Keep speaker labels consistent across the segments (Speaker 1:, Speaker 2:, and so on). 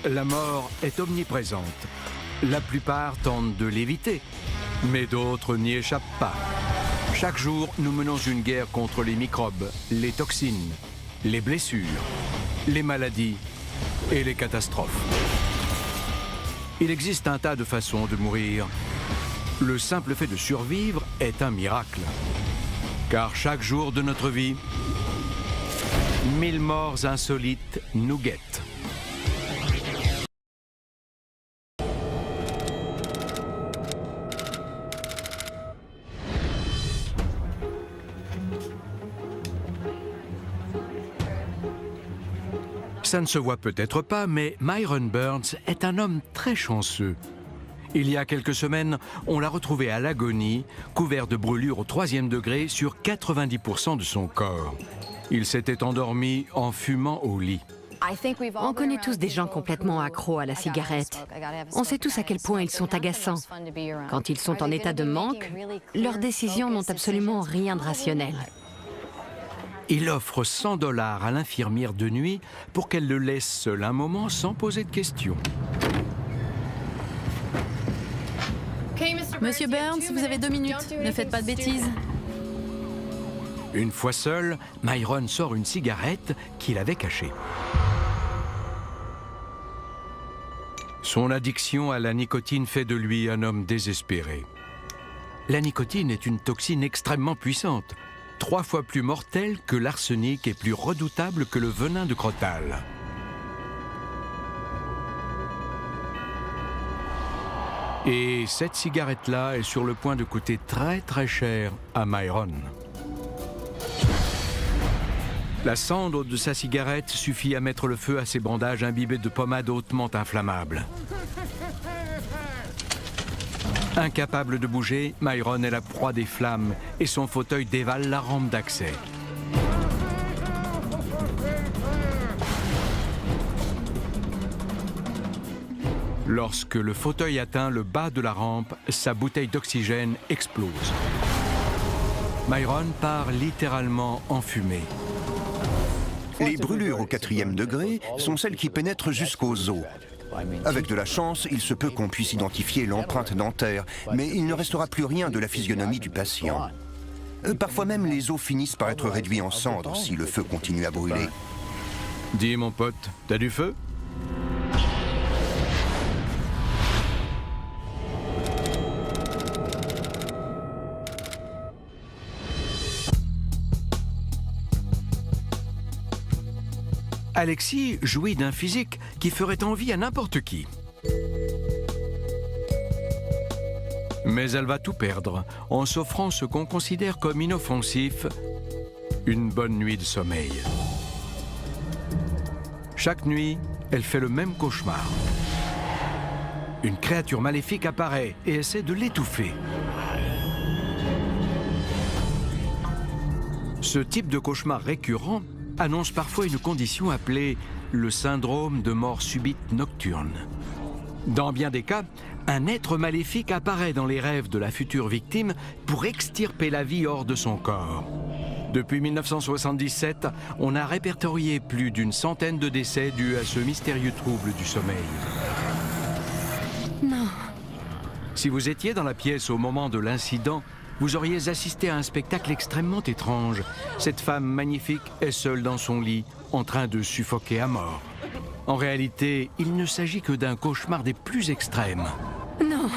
Speaker 1: La mort est omniprésente. La plupart tentent de l'éviter, mais d'autres n'y échappent pas. Chaque jour, nous menons une guerre contre les microbes, les toxines, les blessures, les maladies et les catastrophes. Il existe un tas de façons de mourir. Le simple fait de survivre est un miracle. Car chaque jour de notre vie, 1000 morts insolites nous guettent. Ça ne se voit peut-être pas, mais Myron Burns est un homme très chanceux. Il y a quelques semaines, on l'a retrouvé à l'agonie, couvert de brûlures au 3e degré sur 90% de son corps. Il s'était endormi en fumant au lit.
Speaker 2: On connaît tous des gens complètement accros à la cigarette. On sait tous à quel point ils sont agaçants. Quand ils sont en état de manque, leurs décisions n'ont absolument rien de rationnel.
Speaker 1: Il offre 100 $ à l'infirmière de nuit pour qu'elle le laisse seul un moment sans poser de questions.
Speaker 3: Monsieur Burns, vous avez 2 minutes. Ne faites pas de bêtises.
Speaker 1: Une fois seul, Myron sort une cigarette qu'il avait cachée. Son addiction à la nicotine fait de lui un homme désespéré. La nicotine est une toxine extrêmement puissante, 3 fois plus mortelle que l'arsenic et plus redoutable que le venin de Crotal. Et cette cigarette-là est sur le point de coûter très très cher à Myron. La cendre de sa cigarette suffit à mettre le feu à ses bandages imbibés de pommade hautement inflammable. Incapable de bouger, Myron est la proie des flammes et son fauteuil dévale la rampe d'accès. Lorsque le fauteuil atteint le bas de la rampe, sa bouteille d'oxygène explose. Myron part littéralement en fumée.
Speaker 4: Les brûlures au 4e degré sont celles qui pénètrent jusqu'aux os. Avec de la chance, il se peut qu'on puisse identifier l'empreinte dentaire, mais il ne restera plus rien de la physionomie du patient. Parfois même, les os finissent par être réduits en cendres si le feu continue à brûler.
Speaker 1: Dis mon pote, t'as du feu ? Alexis jouit d'un physique qui ferait envie à n'importe qui. Mais elle va tout perdre en s'offrant ce qu'on considère comme inoffensif, une bonne nuit de sommeil. Chaque nuit, elle fait le même cauchemar. Une créature maléfique apparaît et essaie de l'étouffer. Ce type de cauchemar récurrent annonce parfois une condition appelée le syndrome de mort subite nocturne. Dans bien des cas, un être maléfique apparaît dans les rêves de la future victime pour extirper la vie hors de son corps. Depuis 1977, on a répertorié plus d'une centaine de décès dus à ce mystérieux trouble du sommeil.
Speaker 2: Non.
Speaker 1: Si vous étiez dans la pièce au moment de l'incident, vous auriez assisté à un spectacle extrêmement étrange. Cette femme magnifique est seule dans son lit, en train de suffoquer à mort. En réalité, il ne s'agit que d'un cauchemar des plus extrêmes.
Speaker 2: Non.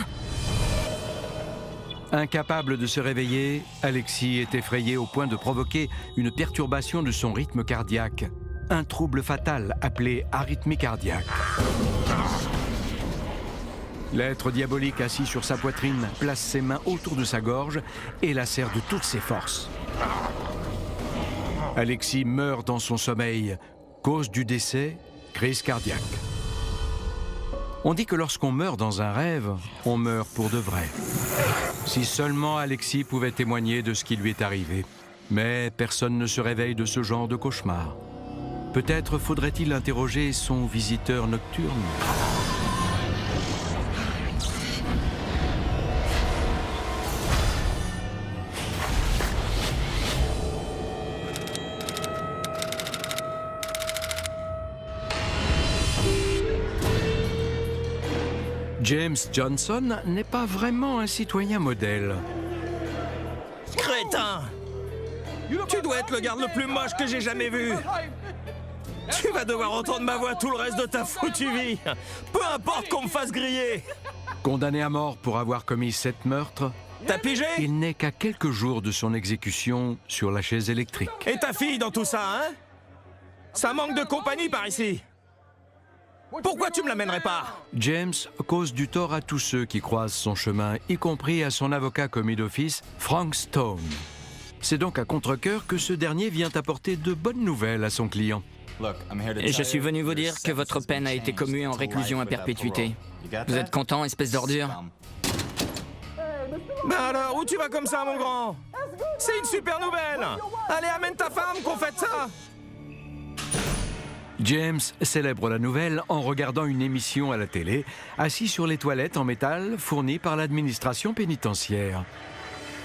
Speaker 1: Incapable de se réveiller, Alexis est effrayé au point de provoquer une perturbation de son rythme cardiaque. Un trouble fatal appelé arythmie cardiaque. L'être diabolique assis sur sa poitrine place ses mains autour de sa gorge et la serre de toutes ses forces. Alexis meurt dans son sommeil. Cause du décès, crise cardiaque. On dit que lorsqu'on meurt dans un rêve, on meurt pour de vrai. Si seulement Alexis pouvait témoigner de ce qui lui est arrivé. Mais personne ne se réveille de ce genre de cauchemar. Peut-être faudrait-il interroger son visiteur nocturne. James Johnson n'est pas vraiment un citoyen modèle.
Speaker 5: Crétin! Tu dois être le garde le plus moche que j'ai jamais vu. Tu vas devoir entendre ma voix tout le reste de ta foutue vie. Peu importe qu'on me fasse griller.
Speaker 1: Condamné à mort pour avoir commis 7 meurtres,
Speaker 5: T'as pigé?
Speaker 1: il n'est qu'à quelques jours de son exécution sur la chaise électrique.
Speaker 5: Et ta fille dans tout ça, hein? Ça manque de compagnie par ici. Pourquoi tu me l'amènerais pas?
Speaker 1: James cause du tort à tous ceux qui croisent son chemin, y compris à son avocat commis d'office, Frank Stone. C'est donc à contre-cœur que ce dernier vient apporter de bonnes nouvelles à son client.
Speaker 6: Et je suis venu vous dire que votre peine a été commuée en réclusion à perpétuité. Vous êtes content, espèce d'ordure?
Speaker 5: Ben alors, où tu vas comme ça, mon grand? C'est une super nouvelle. Allez, amène ta femme qu'on fête ça.
Speaker 1: James célèbre la nouvelle en regardant une émission à la télé, assis sur les toilettes en métal fournies par l'administration pénitentiaire.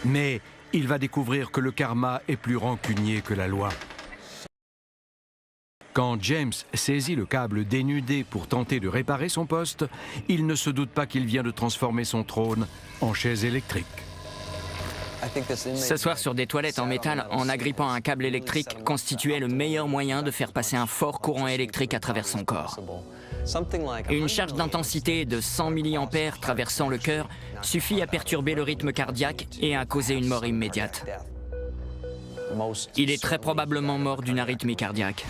Speaker 1: Mais il va découvrir que le karma est plus rancunier que la loi. Quand James saisit le câble dénudé pour tenter de réparer son poste, il ne se doute pas qu'il vient de transformer son trône en chaise électrique.
Speaker 6: S'asseoir sur des toilettes en métal en agrippant un câble électrique constituait le meilleur moyen de faire passer un fort courant électrique à travers son corps. Une charge d'intensité de 100 mA traversant le cœur suffit à perturber le rythme cardiaque et à causer une mort immédiate. Il est très probablement mort d'une arythmie cardiaque.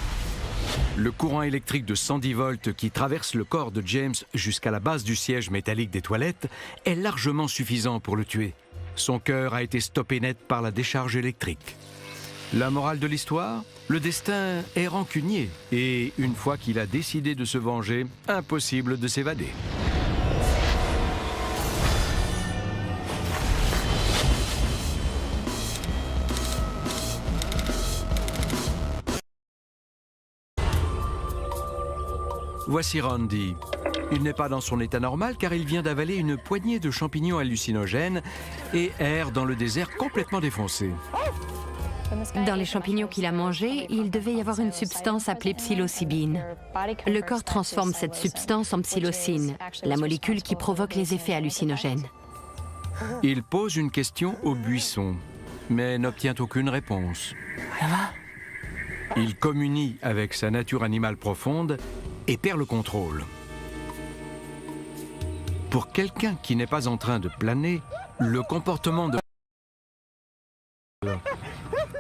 Speaker 1: Le courant électrique de 110 volts qui traverse le corps de James jusqu'à la base du siège métallique des toilettes est largement suffisant pour le tuer. Son cœur a été stoppé net par la décharge électrique. La morale de l'histoire? Le destin est rancunier et une fois qu'il a décidé de se venger, impossible de s'évader. Voici Randy. Il n'est pas dans son état normal car il vient d'avaler une poignée de champignons hallucinogènes et erre dans le désert complètement défoncé.
Speaker 2: Dans les champignons qu'il a mangés, il devait y avoir une substance appelée psilocybine. Le corps transforme cette substance en psilocine, la molécule qui provoque les effets hallucinogènes.
Speaker 1: Il pose une question au buisson, mais n'obtient aucune réponse. Il communie avec sa nature animale profonde et perd le contrôle. Pour quelqu'un qui n'est pas en train de planer, le comportement de...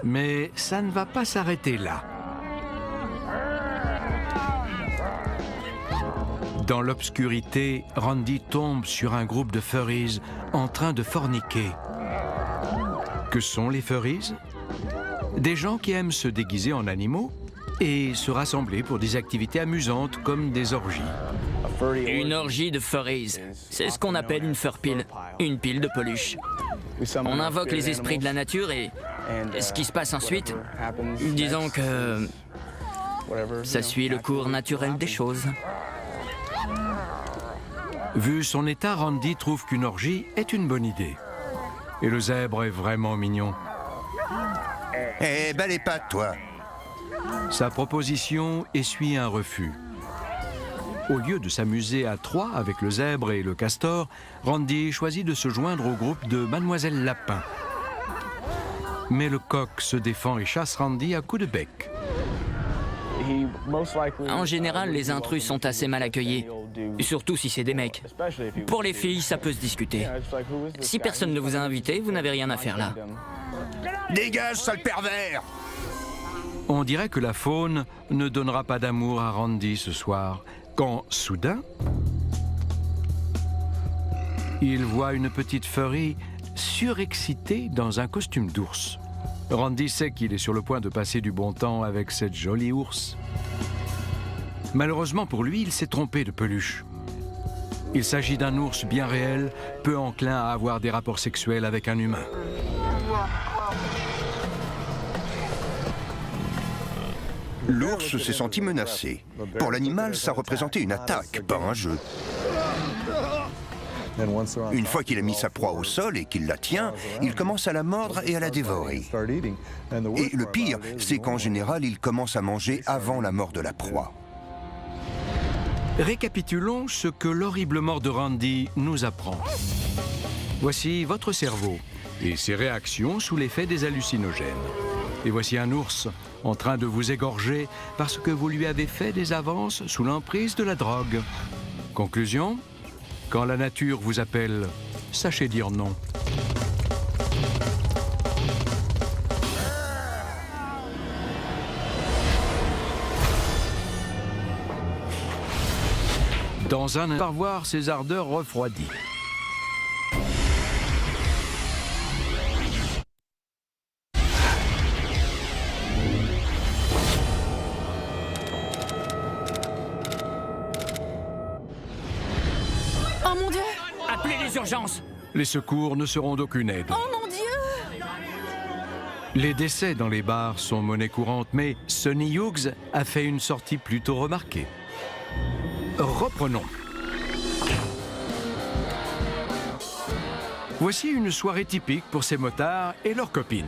Speaker 1: Mais ça ne va pas s'arrêter là. Dans l'obscurité, Randy tombe sur un groupe de furries en train de forniquer. Que sont les furries? Des gens qui aiment se déguiser en animaux et se rassembler pour des activités amusantes comme des orgies.
Speaker 6: Une orgie de furries, c'est ce qu'on appelle une furpile, une pile de peluche. On invoque les esprits de la nature et ce qui se passe ensuite, disons que ça suit le cours naturel des choses.
Speaker 1: Vu son état, Randy trouve qu'une orgie est une bonne idée. Et le zèbre est vraiment mignon.
Speaker 4: Eh ben les pattes, toi.
Speaker 1: Sa proposition essuie un refus. Au lieu de s'amuser à trois avec le zèbre et le castor, Randy choisit de se joindre au groupe de Mademoiselle Lapin. Mais le coq se défend et chasse Randy à coups de bec.
Speaker 6: En général, les intrus sont assez mal accueillis, surtout si c'est des mecs. Pour les filles, ça peut se discuter. Si personne ne vous a invité, vous n'avez rien à faire là.
Speaker 4: Dégage, sale pervers!
Speaker 1: On dirait que la faune ne donnera pas d'amour à Randy ce soir, quand, soudain, il voit une petite furry surexcitée dans un costume d'ours. Randy sait qu'il est sur le point de passer du bon temps avec cette jolie ours. Malheureusement pour lui, il s'est trompé de peluche. Il s'agit d'un ours bien réel, peu enclin à avoir des rapports sexuels avec un humain.
Speaker 4: L'ours s'est senti menacé. Pour l'animal, ça représentait une attaque, pas un jeu. Une fois qu'il a mis sa proie au sol et qu'il la tient, il commence à la mordre et à la dévorer. Et le pire, c'est qu'en général, il commence à manger avant la mort de la proie.
Speaker 1: Récapitulons ce que l'horrible mort de Randy nous apprend. Voici votre cerveau et ses réactions sous l'effet des hallucinogènes. Et voici un ours en train de vous égorger parce que vous lui avez fait des avances sous l'emprise de la drogue. Conclusion, quand la nature vous appelle, sachez dire non. Dans un par voir ses ardeurs refroidies.
Speaker 3: Oh mon Dieu!
Speaker 6: Appelez les urgences!
Speaker 1: Les secours ne seront d'aucune aide.
Speaker 3: Oh mon Dieu!
Speaker 1: Les décès dans les bars sont monnaie courante, mais Sonny Hughes a fait une sortie plutôt remarquée. Reprenons. Voici une soirée typique pour ces motards et leurs copines.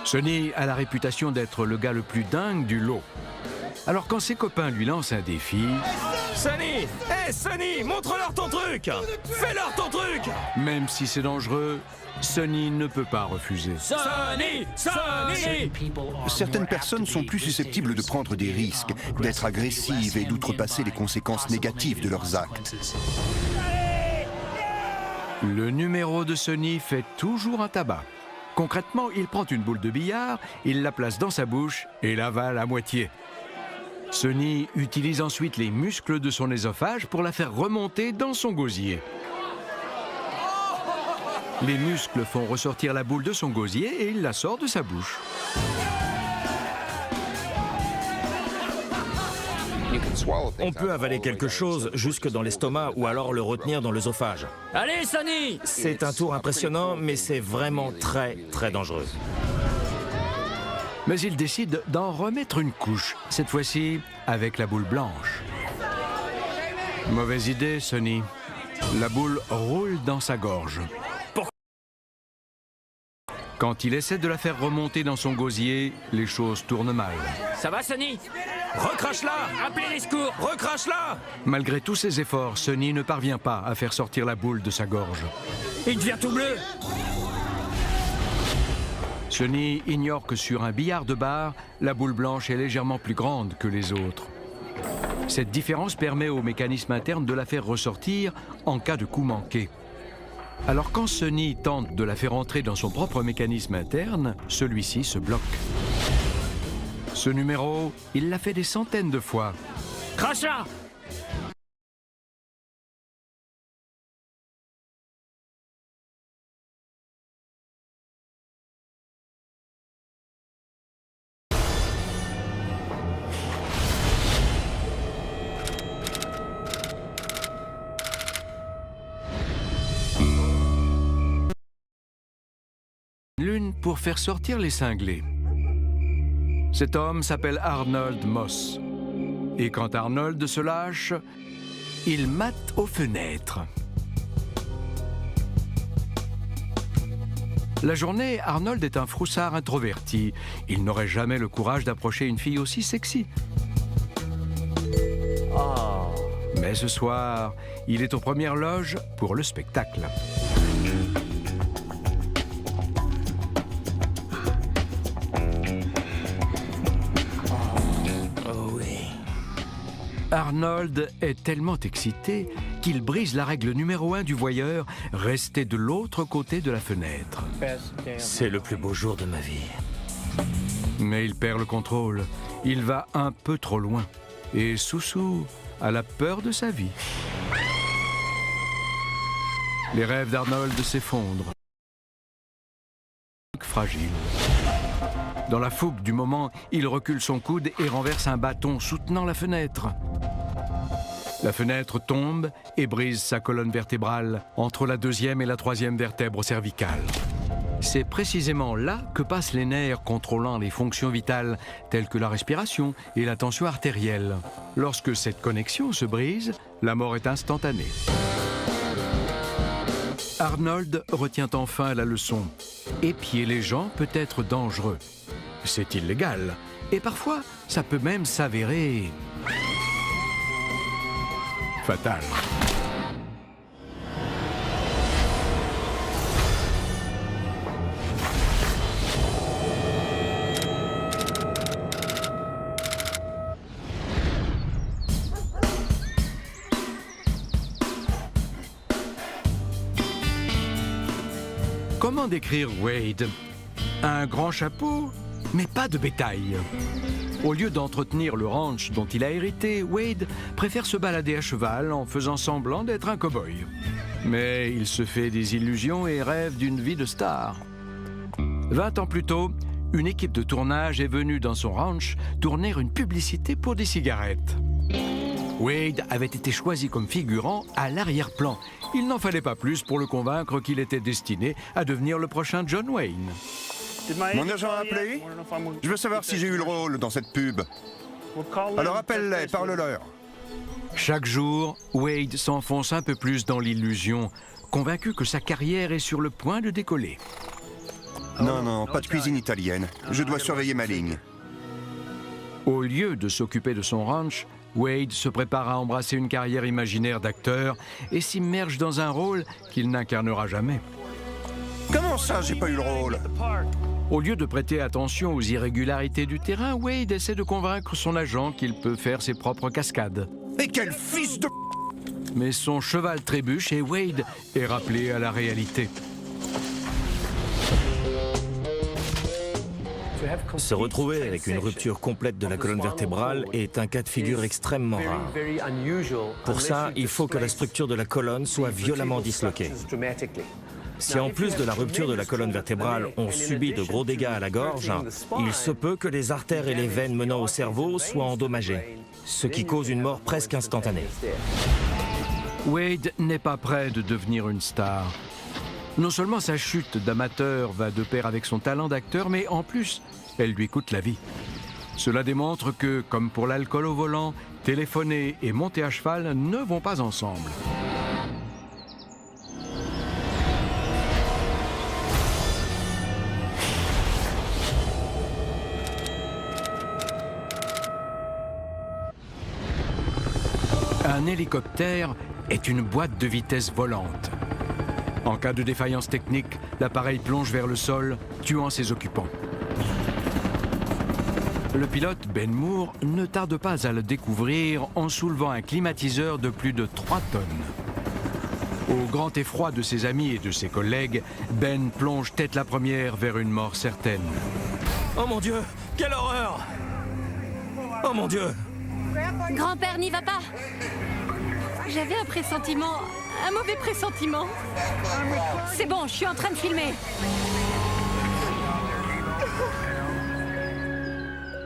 Speaker 1: Sonny a la réputation d'être le gars le plus dingue du lot. Alors quand ses copains lui lancent un défi...
Speaker 5: Sonny! Hé, Sonny! Montre-leur ton truc! Fais-leur ton truc!
Speaker 1: Même si c'est dangereux, Sonny ne peut pas refuser.
Speaker 5: Sonny! Sonny!
Speaker 4: Certaines personnes sont plus susceptibles de prendre des risques, d'être agressives et d'outrepasser les conséquences négatives de leurs actes.
Speaker 1: Le numéro de Sonny fait toujours un tabac. Concrètement, il prend une boule de billard, il la place dans sa bouche et l'avale à moitié. Sonny utilise ensuite les muscles de son œsophage pour la faire remonter dans son gosier. Les muscles font ressortir la boule de son gosier et il la sort de sa bouche.
Speaker 5: On peut avaler quelque chose jusque dans l'estomac ou alors le retenir dans l'œsophage.
Speaker 6: Allez, Sonny!
Speaker 5: C'est un tour impressionnant, mais c'est vraiment très, très dangereux.
Speaker 1: Mais il décide d'en remettre une couche, cette fois-ci avec la boule blanche. Mauvaise idée, Sonny. La boule roule dans sa gorge. Quand il essaie de la faire remonter dans son gosier, les choses tournent mal.
Speaker 6: Ça va, Sonny?
Speaker 5: Recrache-la!
Speaker 6: Appelez les secours!
Speaker 5: Recrache-la!
Speaker 1: Malgré tous ses efforts, Sonny ne parvient pas à faire sortir la boule de sa gorge.
Speaker 6: Il devient tout bleu!
Speaker 1: Sonny ignore que sur un billard de bar, la boule blanche est légèrement plus grande que les autres. Cette différence permet au mécanisme interne de la faire ressortir en cas de coup manqué. Alors quand Sonny tente de la faire entrer dans son propre mécanisme interne, celui-ci se bloque. Ce numéro, il l'a fait des centaines de fois.
Speaker 6: Crachat!
Speaker 1: L'une pour faire sortir les cinglés. Cet homme s'appelle Arnold Moss. Et quand Arnold se lâche, il mate aux fenêtres. La journée, Arnold est un froussard introverti. Il n'aurait jamais le courage d'approcher une fille aussi sexy. Mais ce soir, il est aux premières loges pour le spectacle. Arnold est tellement excité qu'il brise la règle numéro 1 du voyeur, rester de l'autre côté de la fenêtre.
Speaker 5: C'est le plus beau jour de ma vie.
Speaker 1: Mais il perd le contrôle. Il va un peu trop loin. Et Soussou a la peur de sa vie. Les rêves d'Arnold s'effondrent. Fragile. Dans la fougue du moment, il recule son coude et renverse un bâton soutenant la fenêtre. La fenêtre tombe et brise sa colonne vertébrale entre la deuxième et la troisième vertèbre cervicale. C'est précisément là que passent les nerfs contrôlant les fonctions vitales telles que la respiration et la tension artérielle. Lorsque cette connexion se brise, la mort est instantanée. Arnold retient enfin la leçon. Épier les gens peut être dangereux. C'est illégal. Et parfois, ça peut même s'avérer fatale. Comment décrire Wade? Un grand chapeau, mais pas de bétail. Au lieu d'entretenir le ranch dont il a hérité, Wade préfère se balader à cheval en faisant semblant d'être un cow-boy. Mais il se fait des illusions et rêve d'une vie de star. 20 ans plus tôt, une équipe de tournage est venue dans son ranch tourner une publicité pour des cigarettes. Wade avait été choisi comme figurant à l'arrière-plan. Il n'en fallait pas plus pour le convaincre qu'il était destiné à devenir le prochain John Wayne.
Speaker 4: Mon agent a appelé? Je veux savoir si j'ai eu le rôle dans cette pub. Alors appelle-les, parle-leur.
Speaker 1: Chaque jour, Wade s'enfonce un peu plus dans l'illusion, convaincu que sa carrière est sur le point de décoller.
Speaker 4: Non, non, pas de cuisine italienne. Je dois surveiller ma ligne.
Speaker 1: Au lieu de s'occuper de son ranch, Wade se prépare à embrasser une carrière imaginaire d'acteur et s'immerge dans un rôle qu'il n'incarnera jamais.
Speaker 4: Comment ça, j'ai pas eu le rôle?
Speaker 1: Au lieu de prêter attention aux irrégularités du terrain, Wade essaie de convaincre son agent qu'il peut faire ses propres cascades.
Speaker 4: Et quel fils de...
Speaker 1: Mais son cheval trébuche et Wade est rappelé à la réalité.
Speaker 5: Se retrouver avec une rupture complète de la colonne vertébrale est un cas de figure extrêmement rare. Pour ça, il faut que la structure de la colonne soit violemment disloquée. Si en plus de la rupture de la colonne vertébrale, on subit de gros dégâts à la gorge, il se peut que les artères et les veines menant au cerveau soient endommagées, ce qui cause une mort presque instantanée.
Speaker 1: Wade n'est pas prêt de devenir une star. Non seulement sa chute d'amateur va de pair avec son talent d'acteur, mais en plus, elle lui coûte la vie. Cela démontre que, comme pour l'alcool au volant, téléphoner et monter à cheval ne vont pas ensemble. Un hélicoptère est une boîte de vitesse volante. En cas de défaillance technique, l'appareil plonge vers le sol, tuant ses occupants. Le pilote, Ben Moore, ne tarde pas à le découvrir en soulevant un climatiseur de plus de 3 tonnes. Au grand effroi de ses amis et de ses collègues, Ben plonge tête la première vers une mort certaine.
Speaker 5: Oh mon Dieu, quelle horreur! Oh mon Dieu!
Speaker 2: Grand-père n'y va pas. J'avais un pressentiment, un mauvais pressentiment. C'est bon, je suis en train de filmer.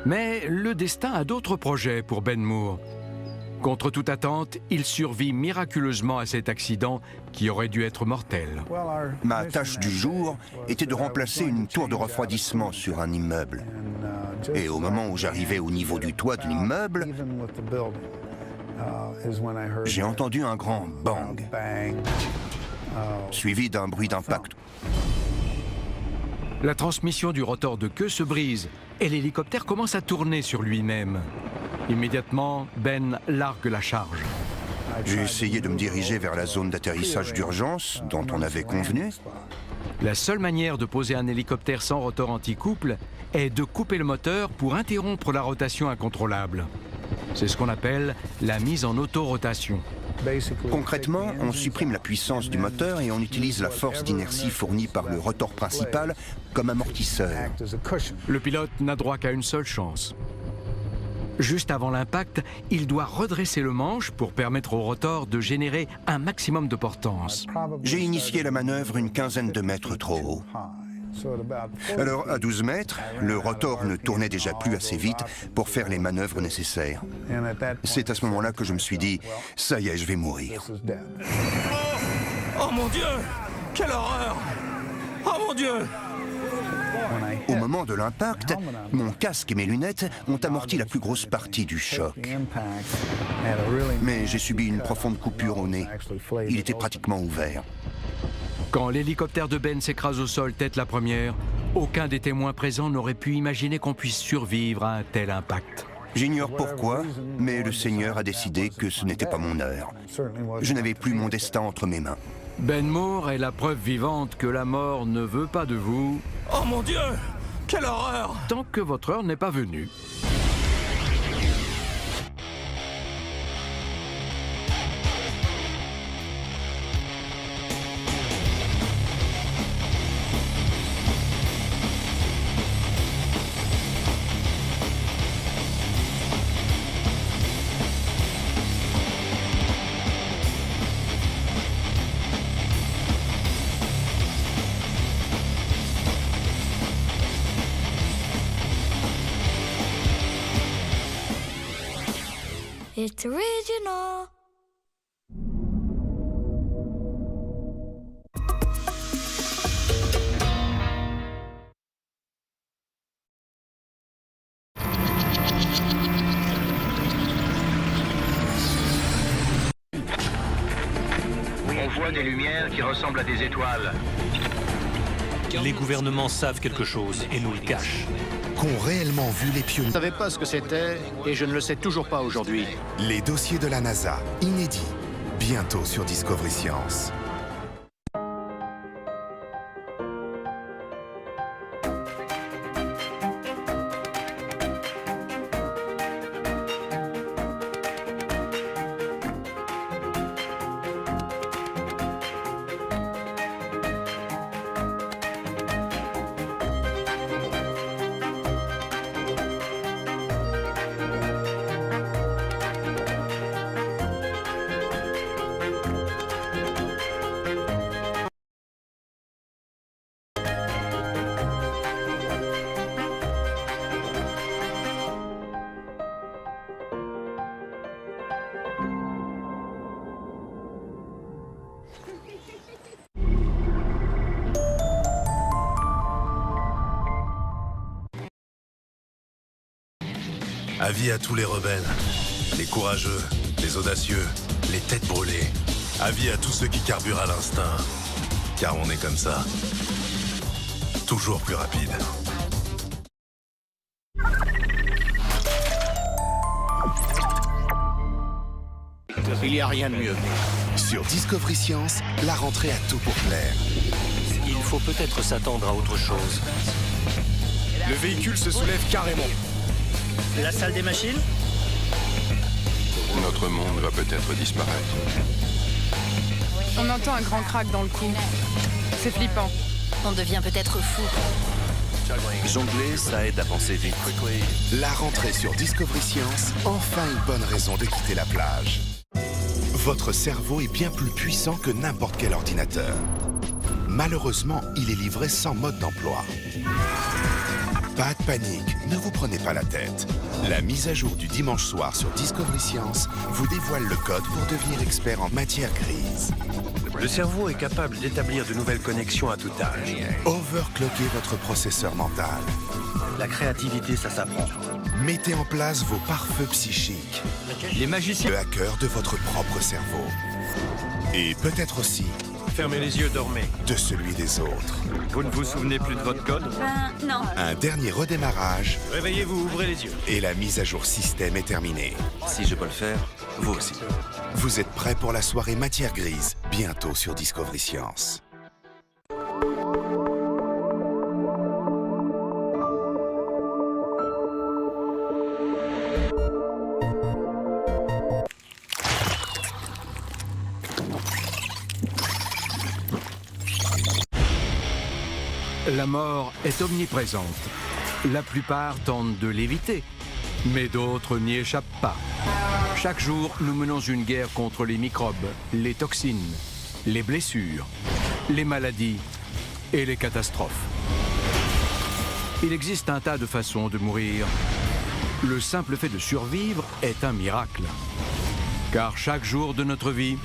Speaker 1: Mais le destin a d'autres projets pour Ben Moore. Contre toute attente, il survit miraculeusement à cet accident qui aurait dû être mortel.
Speaker 4: Ma tâche du jour était de remplacer une tour de refroidissement sur un immeuble. Et au moment où j'arrivais au niveau du toit de l'immeuble, j'ai entendu un grand bang, suivi d'un bruit d'impact.
Speaker 1: La transmission du rotor de queue se brise et l'hélicoptère commence à tourner sur lui-même. Immédiatement, Ben largue la charge.
Speaker 4: J'ai essayé de me diriger vers la zone d'atterrissage d'urgence dont on avait convenu.
Speaker 1: La seule manière de poser un hélicoptère sans rotor anti-couple est de couper le moteur pour interrompre la rotation incontrôlable. C'est ce qu'on appelle la mise en autorotation.
Speaker 4: Concrètement, on supprime la puissance du moteur et on utilise la force d'inertie fournie par le rotor principal comme amortisseur.
Speaker 1: Le pilote n'a droit qu'à une seule chance. Juste avant l'impact, il doit redresser le manche pour permettre au rotor de générer un maximum de portance.
Speaker 4: J'ai initié la manœuvre une quinzaine de mètres trop haut. Alors, à 12 mètres, le rotor ne tournait déjà plus assez vite pour faire les manœuvres nécessaires. C'est à ce moment-là que je me suis dit, ça y est, je vais mourir.
Speaker 5: Oh mon Dieu! Quelle horreur! Oh mon Dieu!
Speaker 4: Au moment de l'impact, mon casque et mes lunettes ont amorti la plus grosse partie du choc. Mais j'ai subi une profonde coupure au nez. Il était pratiquement ouvert.
Speaker 1: Quand l'hélicoptère de Ben s'écrase au sol tête la première, aucun des témoins présents n'aurait pu imaginer qu'on puisse survivre à un tel impact.
Speaker 4: J'ignore pourquoi, mais le Seigneur a décidé que ce n'était pas mon heure. Je n'avais plus mon destin entre mes mains.
Speaker 1: Ben Moore est la preuve vivante que la mort ne veut pas de vous.
Speaker 5: Oh mon Dieu! Quelle horreur!
Speaker 1: Tant que votre heure n'est pas venue.
Speaker 3: It's original.
Speaker 7: On voit des lumières qui ressemblent à des étoiles.
Speaker 8: Les gouvernements savent quelque chose et nous le cachent.
Speaker 9: Qu'ont réellement vu les pionniers.
Speaker 7: Je ne savais pas ce que c'était et je ne le sais toujours pas aujourd'hui.
Speaker 9: Les dossiers de la NASA, inédits, bientôt sur Discovery Science.
Speaker 10: Avis à tous les rebelles, les courageux, les audacieux, les têtes brûlées. Avis à tous ceux qui carburent à l'instinct. Car on est comme ça. Toujours plus rapide.
Speaker 7: Il n'y a rien de mieux.
Speaker 9: Sur Discovery Science, la rentrée a tout pour plaire.
Speaker 8: Il faut peut-être s'attendre à autre chose.
Speaker 5: Le véhicule se soulève carrément.
Speaker 8: La salle des machines?
Speaker 10: Notre monde va peut-être disparaître.
Speaker 3: On entend un grand crack dans le cou. C'est flippant.
Speaker 2: On devient peut-être fou.
Speaker 10: Jongler, ça aide à penser vite.
Speaker 9: La rentrée sur Discovery Science, enfin une bonne raison de quitter la plage. Votre cerveau est bien plus puissant que n'importe quel ordinateur. Malheureusement, il est livré sans mode d'emploi. Pas de panique, ne vous prenez pas la tête. La mise à jour du dimanche soir sur Discovery Science vous dévoile le code pour devenir expert en matière grise.
Speaker 10: Le cerveau est capable d'établir de nouvelles connexions à tout âge.
Speaker 9: Overcloquez votre processeur mental.
Speaker 10: La créativité, ça s'apprend.
Speaker 9: Mettez en place vos pare-feux psychiques.
Speaker 6: Les magiciens.
Speaker 9: Le hacker de votre propre cerveau. Et peut-être aussi
Speaker 10: Fermez les yeux, dormez.
Speaker 9: de celui des autres.
Speaker 10: Vous ne vous souvenez plus de votre code?
Speaker 2: Non.
Speaker 9: Un dernier redémarrage
Speaker 10: Réveillez-vous, ouvrez les yeux.
Speaker 9: et la mise à jour système est terminée.
Speaker 10: Si je peux le faire, vous aussi.
Speaker 9: Vous êtes prêts pour la soirée matière grise, bientôt sur Discovery Science.
Speaker 1: La mort est omniprésente. La plupart tentent de l'éviter, mais d'autres n'y échappent pas. Chaque jour, nous menons une guerre contre les microbes, les toxines, les blessures, les maladies et les catastrophes. Il existe un tas de façons de mourir. Le simple fait de survivre est un miracle. Car chaque jour de notre vie,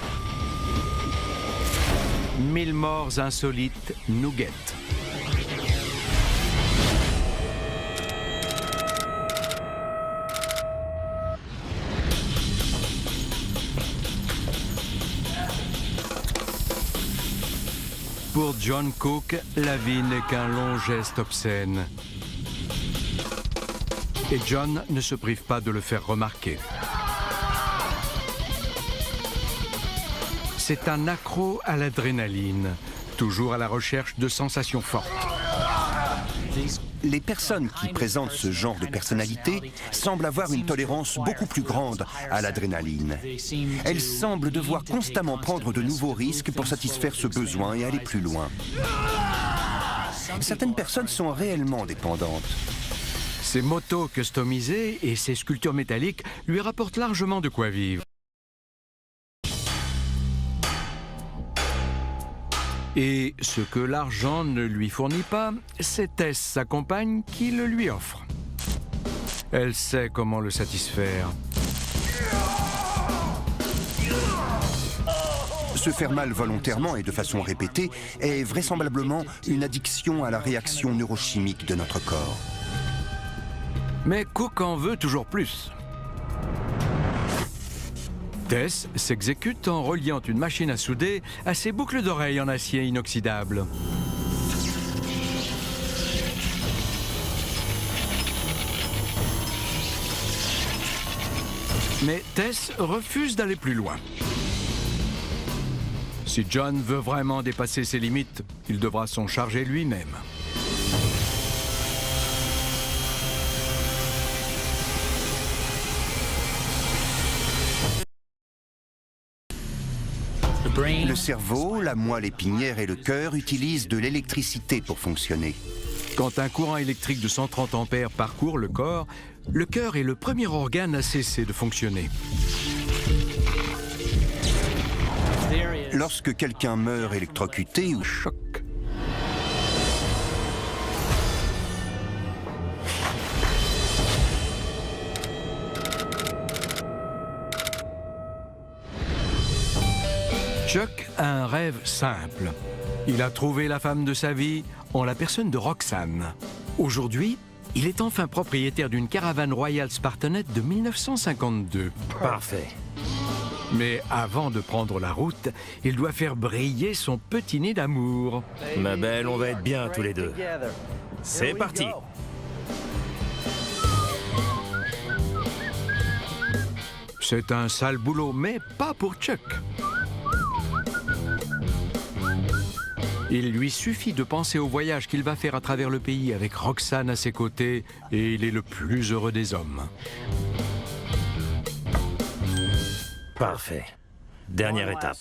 Speaker 1: 1000 morts insolites nous guettent. Pour John Cook, la vie n'est qu'un long geste obscène. Et John ne se prive pas de le faire remarquer. C'est un accro à l'adrénaline, toujours à la recherche de sensations fortes.
Speaker 4: Les personnes qui présentent ce genre de personnalité semblent avoir une tolérance beaucoup plus grande à l'adrénaline. Elles semblent devoir constamment prendre de nouveaux risques pour satisfaire ce besoin et aller plus loin. Certaines personnes sont réellement dépendantes.
Speaker 1: Ses motos customisées et ses sculptures métalliques lui rapportent largement de quoi vivre. Et ce que l'argent ne lui fournit pas, c'est Tess, sa compagne, qui le lui offre. Elle sait comment le satisfaire.
Speaker 4: Se faire mal volontairement et de façon répétée est vraisemblablement une addiction à la réaction neurochimique de notre corps.
Speaker 1: Mais Cook en veut toujours plus. Tess s'exécute en reliant une machine à souder à ses boucles d'oreilles en acier inoxydable. Mais Tess refuse d'aller plus loin. Si John veut vraiment dépasser ses limites, il devra s'en charger lui-même.
Speaker 4: Le cerveau, la moelle épinière et le cœur utilisent de l'électricité pour fonctionner.
Speaker 1: Quand un courant électrique de 130 ampères parcourt le cœur est le premier organe à cesser de fonctionner.
Speaker 4: Lorsque quelqu'un meurt électrocuté ou choc,
Speaker 1: Chuck a un rêve simple. Il a trouvé la femme de sa vie en la personne de Roxanne. Aujourd'hui, il est enfin propriétaire d'une caravane Royal Spartanette de 1952.
Speaker 5: Parfait.
Speaker 1: Mais avant de prendre la route, il doit faire briller son petit nez d'amour.
Speaker 5: Ma belle, on va être bien tous les deux. C'est parti.
Speaker 1: C'est un sale boulot, mais pas pour Chuck. Il lui suffit de penser au voyage qu'il va faire à travers le pays avec Roxanne à ses côtés et il est le plus heureux des hommes.
Speaker 5: Parfait. Dernière étape.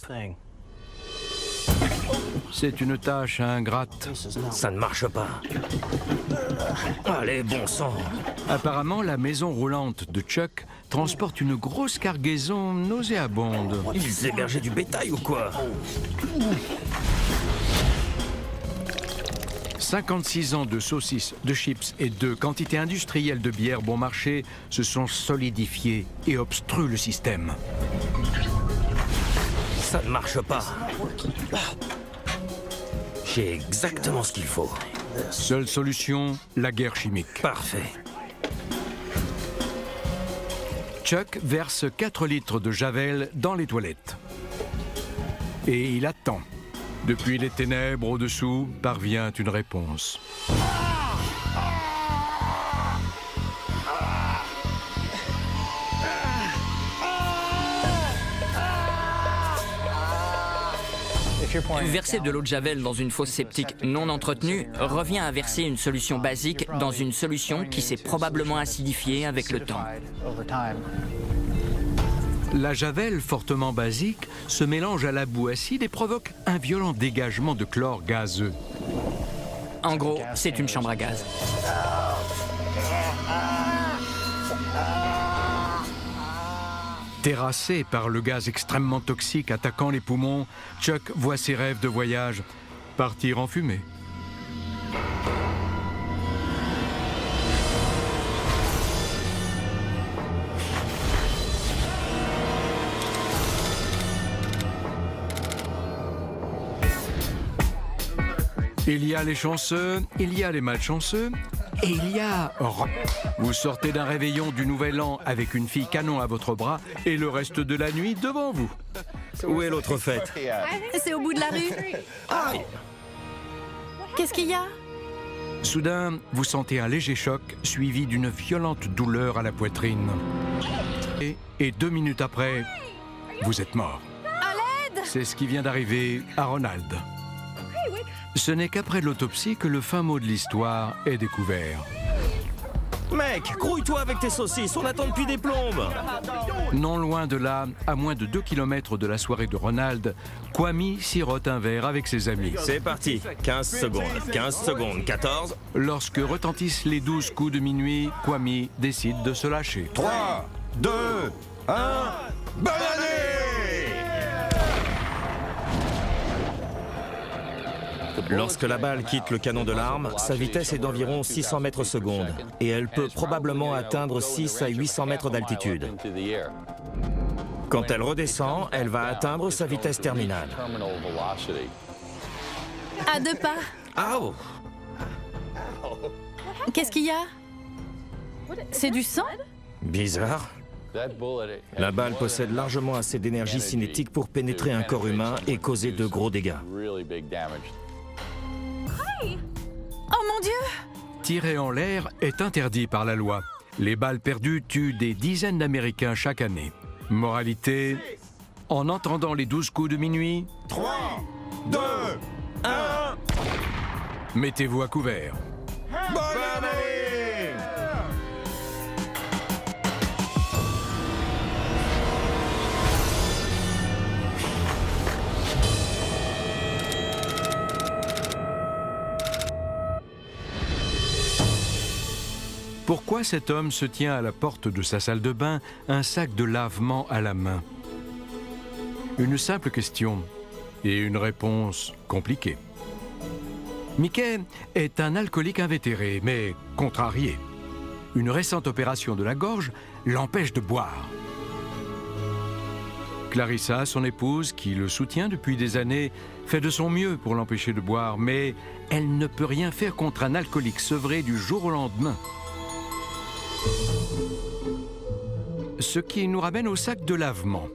Speaker 1: C'est une tâche ingrate.
Speaker 5: Ça ne marche pas. Allez, bon sang.
Speaker 1: Apparemment, la maison roulante de Chuck transporte une grosse cargaison nauséabonde.
Speaker 5: Ils hébergeaient du bétail ou quoi?
Speaker 1: 56 ans de saucisses, de chips et de quantité industrielle de bière bon marché se sont solidifiés et obstruent le système.
Speaker 5: Ça ne marche pas. J'ai exactement ce qu'il faut.
Speaker 1: Seule solution, la guerre chimique.
Speaker 5: Parfait.
Speaker 1: Chuck verse 4 litres de javel dans les toilettes. Et il attend. Depuis les ténèbres au-dessous, parvient une réponse.
Speaker 6: Verser de l'eau de javel dans une fosse septique non entretenue revient à verser une solution basique dans une solution qui s'est probablement acidifiée avec le temps.
Speaker 1: La javel, fortement basique, se mélange à la boue acide et provoque un violent dégagement de chlore gazeux.
Speaker 6: En gros, c'est une chambre à gaz.
Speaker 1: Terrassé par le gaz extrêmement toxique attaquant les poumons, Chuck voit ses rêves de voyage partir en fumée. Il y a les chanceux, il y a les malchanceux, et il y a Rock. Vous sortez d'un réveillon du Nouvel An avec une fille canon à votre bras et le reste de la nuit devant vous.
Speaker 5: Où est l'autre fête?
Speaker 2: C'est au bout de la rue. Qu'est-ce qu'il y a?
Speaker 1: Soudain, vous sentez un léger choc suivi d'une violente douleur à la poitrine. Et 2 minutes après, vous êtes mort.
Speaker 3: À l'aide!
Speaker 1: C'est ce qui vient d'arriver à Ronald. Ce n'est qu'après l'autopsie que le fin mot de l'histoire est découvert.
Speaker 5: Mec, grouille-toi avec tes saucisses, on attend depuis des plombes.
Speaker 1: Non loin de là, à moins de 2 km de la soirée de Ronald, Kwame sirote un verre avec ses amis.
Speaker 5: C'est parti, 15 secondes, 14.
Speaker 1: Lorsque retentissent les 12 coups de minuit, Kwame décide de se lâcher.
Speaker 4: 3, 2, 1, bonne année!
Speaker 5: Lorsque la balle quitte le canon de l'arme, sa vitesse est d'environ 600 mètres secondes et elle peut probablement atteindre 6 à 800 mètres d'altitude. Quand elle redescend, elle va atteindre sa vitesse terminale.
Speaker 3: À 2 pas.
Speaker 5: Ah oh.
Speaker 3: Qu'est-ce qu'il y a? C'est du sang?
Speaker 5: Bizarre. La balle possède largement assez d'énergie cinétique pour pénétrer un corps humain et causer de gros dégâts.
Speaker 3: Oh mon Dieu!
Speaker 1: Tirer en l'air est interdit par la loi. Les balles perdues tuent des dizaines d'Américains chaque année. Moralité, en entendant les 12 coups de minuit,
Speaker 4: 3, 2, 1,
Speaker 1: mettez-vous à couvert.
Speaker 4: bonne année!
Speaker 1: Pourquoi cet homme se tient à la porte de sa salle de bain, un sac de lavement à la main? Une simple question et une réponse compliquée. Mickey est un alcoolique invétéré, mais contrarié. Une récente opération de la gorge l'empêche de boire. Clarissa, son épouse, qui le soutient depuis des années, fait de son mieux pour l'empêcher de boire, mais elle ne peut rien faire contre un alcoolique sevré du jour au lendemain. Ce qui nous ramène au sac de lavement.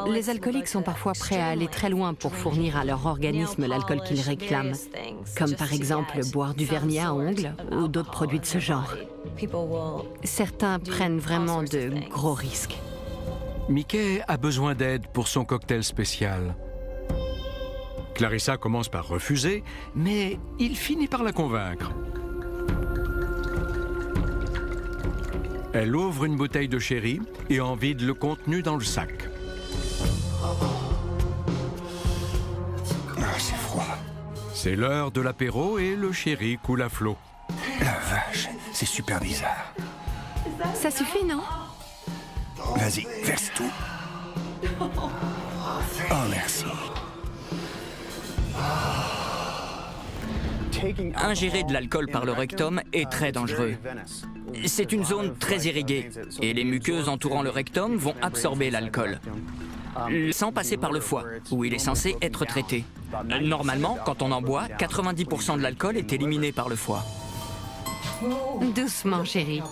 Speaker 2: Les alcooliques sont parfois prêts à aller très loin pour fournir à leur organisme l'alcool qu'ils réclament, comme par exemple boire du vernis à ongles ou d'autres produits de ce genre. Certains prennent vraiment de gros risques.
Speaker 1: Mickey a besoin d'aide pour son cocktail spécial. Clarissa commence par refuser, mais il finit par la convaincre. Elle ouvre une bouteille de sherry et en vide le contenu dans le sac.
Speaker 4: Ah, c'est froid.
Speaker 1: C'est l'heure de l'apéro et le sherry coule à flot.
Speaker 4: La vache, c'est super bizarre.
Speaker 2: Ça suffit, non?
Speaker 4: Vas-y, verse tout. Oh, merci.
Speaker 6: Ingérer de l'alcool par le rectum est très dangereux. C'est une zone très irriguée et les muqueuses entourant le rectum vont absorber l'alcool. Sans passer par le foie, où il est censé être traité. Normalement, quand on en boit, 90% de l'alcool est éliminé par le foie.
Speaker 2: Doucement, chérie.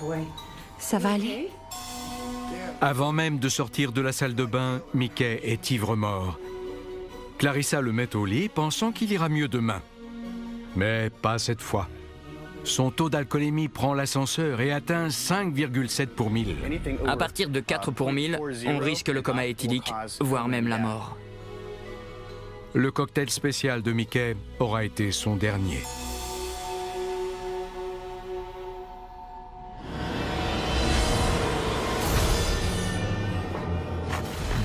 Speaker 2: Ça va aller?
Speaker 1: Avant même de sortir de la salle de bain, Mickey est ivre-mort. Clarissa le met au lit, pensant qu'il ira mieux demain. Mais pas cette fois. Son taux d'alcoolémie prend l'ascenseur et atteint 5,7 pour 1000.
Speaker 6: À partir de 4 pour 1000, on risque le coma éthylique, voire même la mort.
Speaker 1: Le cocktail spécial de Mickey aura été son dernier.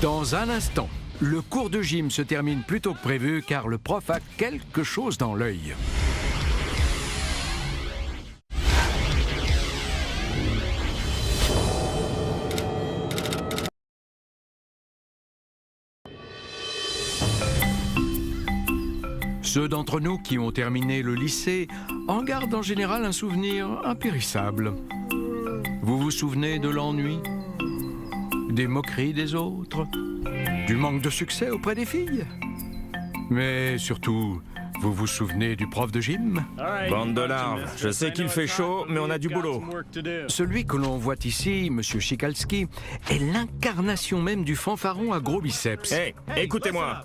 Speaker 1: Dans un instant, le cours de gym se termine plus tôt que prévu car le prof a quelque chose dans l'œil. Ceux d'entre nous qui ont terminé le lycée en gardent en général un souvenir impérissable. Vous vous souvenez de l'ennui, des moqueries des autres, du manque de succès auprès des filles? Mais surtout, vous vous souvenez du prof de gym?
Speaker 5: Bande de larves, je sais qu'il fait chaud, mais on a du boulot.
Speaker 1: Celui que l'on voit ici, M. Chikalski, est l'incarnation même du fanfaron à gros biceps.
Speaker 5: Hé, écoutez-moi.